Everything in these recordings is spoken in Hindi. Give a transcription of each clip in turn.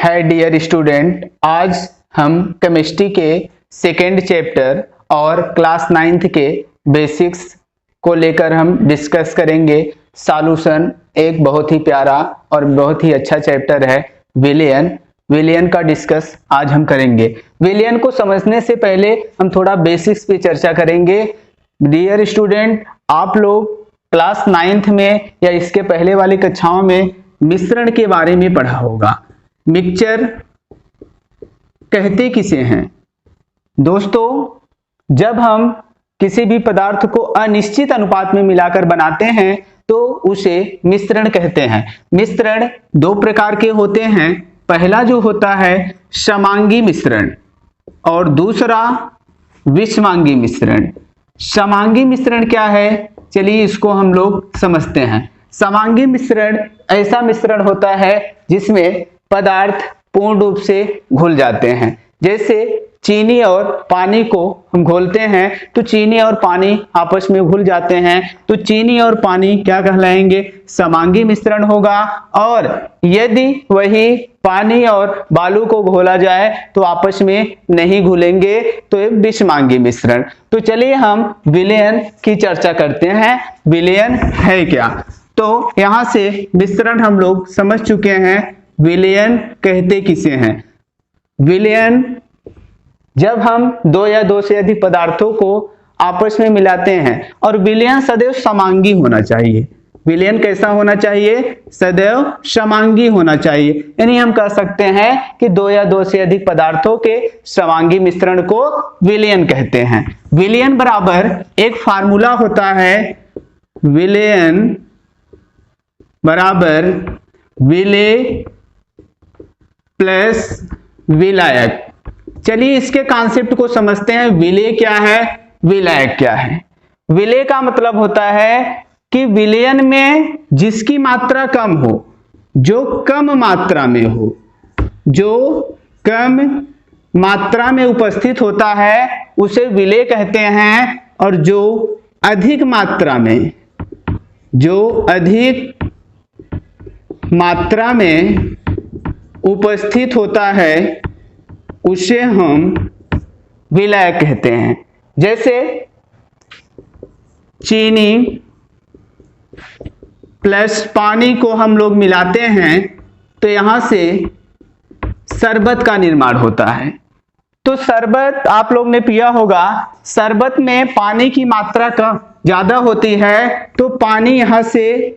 है डियर स्टूडेंट, आज हम केमिस्ट्री के सेकेंड चैप्टर और क्लास 9th के बेसिक्स को लेकर हम डिस्कस करेंगे। सॉल्यूशन एक बहुत ही प्यारा और बहुत ही अच्छा चैप्टर है विलियन का डिस्कस आज हम करेंगे। विलियन को समझने से पहले हम थोड़ा बेसिक्स पे चर्चा करेंगे। डियर स्टूडेंट, आप लोग क्लास 9th में या इसके पहले वाली कक्षाओं में मिश्रण के बारे में पढ़ा होगा। मिक्सचर कहते किसे हैं? दोस्तों, जब हम किसी भी पदार्थ को अनिश्चित अनुपात में मिलाकर बनाते हैं तो उसे मिश्रण कहते हैं। मिश्रण दो प्रकार के होते हैं। पहला जो होता है समांगी मिश्रण और दूसरा विषमांगी मिश्रण। समांगी मिश्रण क्या है, चलिए इसको हम लोग समझते हैं। समांगी मिश्रण ऐसा मिश्रण होता है जिसमें पदार्थ पूर्ण रूप से घुल जाते हैं। जैसे चीनी और पानी को हम घोलते हैं तो चीनी और पानी आपस में घुल जाते हैं, तो चीनी और पानी क्या कहलाएंगे? समांगी मिश्रण होगा। और यदि वही पानी और बालू को घोला जाए तो आपस में नहीं घुलेंगे, तो ये विषमांगी मिश्रण। तो चलिए हम विलयन की चर्चा करते हैं। विलयन है क्या? तो यहां से मिश्रण हम लोग समझ चुके हैं। विलयन कहते किसे हैं? विलयन जब हम दो या दो से अधिक पदार्थों को आपस में मिलाते हैं, और विलयन सदैव समांगी होना चाहिए। विलयन कैसा होना चाहिए? सदैव समांगी होना चाहिए। यानी हम कह सकते हैं कि दो या दो से अधिक पदार्थों के समांगी मिश्रण को विलयन कहते हैं। विलयन बराबर एक फार्मूला होता है, विलयन बराबर विलेय प्लस विलायक। चलिए इसके कॉन्सेप्ट को समझते हैं। विलेय क्या है, विलायक क्या है? विलेय का मतलब होता है कि विलयन में जिसकी मात्रा कम हो, जो कम मात्रा में हो, जो कम मात्रा में उपस्थित होता है उसे विलेय कहते हैं। और जो अधिक मात्रा में, जो अधिक मात्रा में उपस्थित होता है उसे हम विलायक कहते हैं। जैसे चीनी प्लस पानी को हम लोग मिलाते हैं तो यहां से शरबत का निर्माण होता है। तो शरबत आप लोग ने पिया होगा, शरबत में पानी की मात्रा कम ज्यादा होती है तो पानी यहां से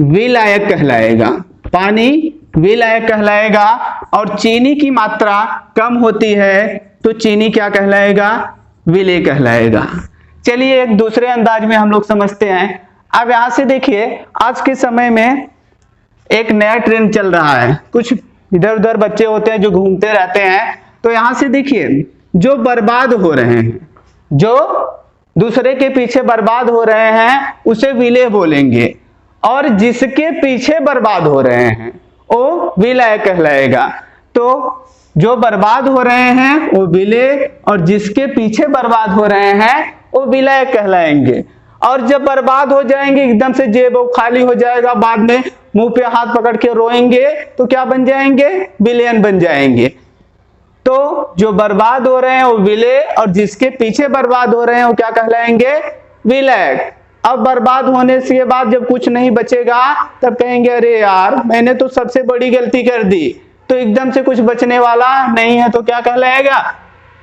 विलायक कहलाएगा। पानी विलायक कहलाएगा। और चीनी की मात्रा कम होती है तो चीनी क्या कहलाएगा? विलेय कहलाएगा। चलिए एक दूसरे अंदाज में हम लोग समझते हैं। अब यहां से देखिए, आज के समय में एक नया ट्रेंड चल रहा है। कुछ इधर उधर बच्चे होते हैं जो घूमते रहते हैं। तो यहां से देखिए, जो बर्बाद हो रहे हैं, जो दूसरे के पीछे बर्बाद हो रहे हैं उसे विलेय बोलेंगे, और जिसके पीछे बर्बाद हो रहे हैं वो विलायक कहलाएगा। तो जो बर्बाद हो रहे हैं वो विलेय, और जिसके पीछे बर्बाद हो रहे हैं वो विलायक कहलाएंगे। और जब बर्बाद हो जाएंगे, एकदम से जेब खाली हो जाएगा, बाद में मुंह पे हाथ पकड़ के रोएंगे, तो क्या बन जाएंगे? विलयन बन जाएंगे। तो जो बर्बाद हो रहे हैं वो विलेय, और जिसके पीछे बर्बाद हो रहे हैं वो क्या कहलाएंगे? विलायक। अब बर्बाद होने के बाद जब कुछ नहीं बचेगा तब कहेंगे अरे यार, मैंने तो सबसे बड़ी गलती कर दी, तो एकदम से कुछ बचने वाला नहीं है, तो क्या कहलाएगा?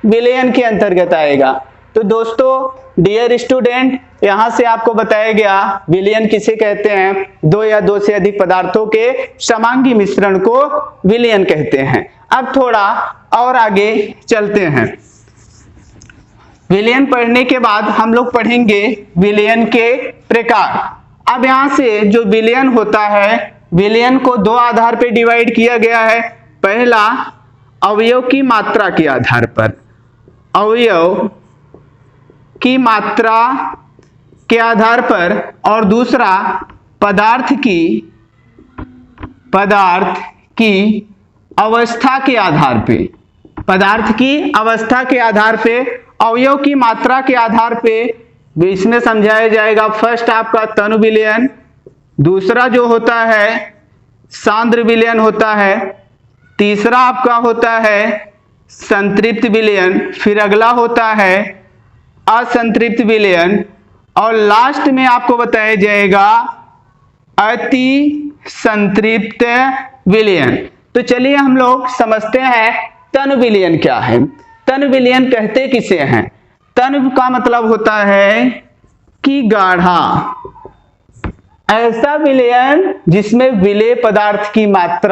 विलयन के अंतर्गत आएगा। तो दोस्तों, डियर स्टूडेंट, यहां से आपको बताया गया विलयन किसे कहते हैं। दो या दो से अधिक पदार्थों के समांगी मिश्रण को विलयन कहते हैं। अब थोड़ा और आगे चलते हैं। विलयन पढ़ने के बाद हम लोग पढ़ेंगे विलयन के प्रकार। अब यहां से जो विलयन होता है, विलयन को दो आधार पर डिवाइड किया गया है। पहला अवयव की मात्रा के आधार पर, अवयव की मात्रा के आधार पर, और दूसरा पदार्थ की अवस्था के आधार पे। पदार्थ की अवस्था के आधार पे, अवयव की मात्रा के आधार पे इसमें समझाया जाएगा। फर्स्ट आपका तनु विलयन, दूसरा जो होता है सांद्र विलयन होता है, तीसरा आपका होता है संतृप्त विलयन, फिर अगला होता है असंतृप्त विलयन, और लास्ट में आपको बताया जाएगा अति संतृप्त विलयन। तो चलिए हम लोग समझते हैं तन विलयन क्या है। तन विलयन कहते किसे हैं? तन का मतलब होता है कि गाढ़ा, ऐसा विलयन जिसमें विलेय पदार्थ की मात्रा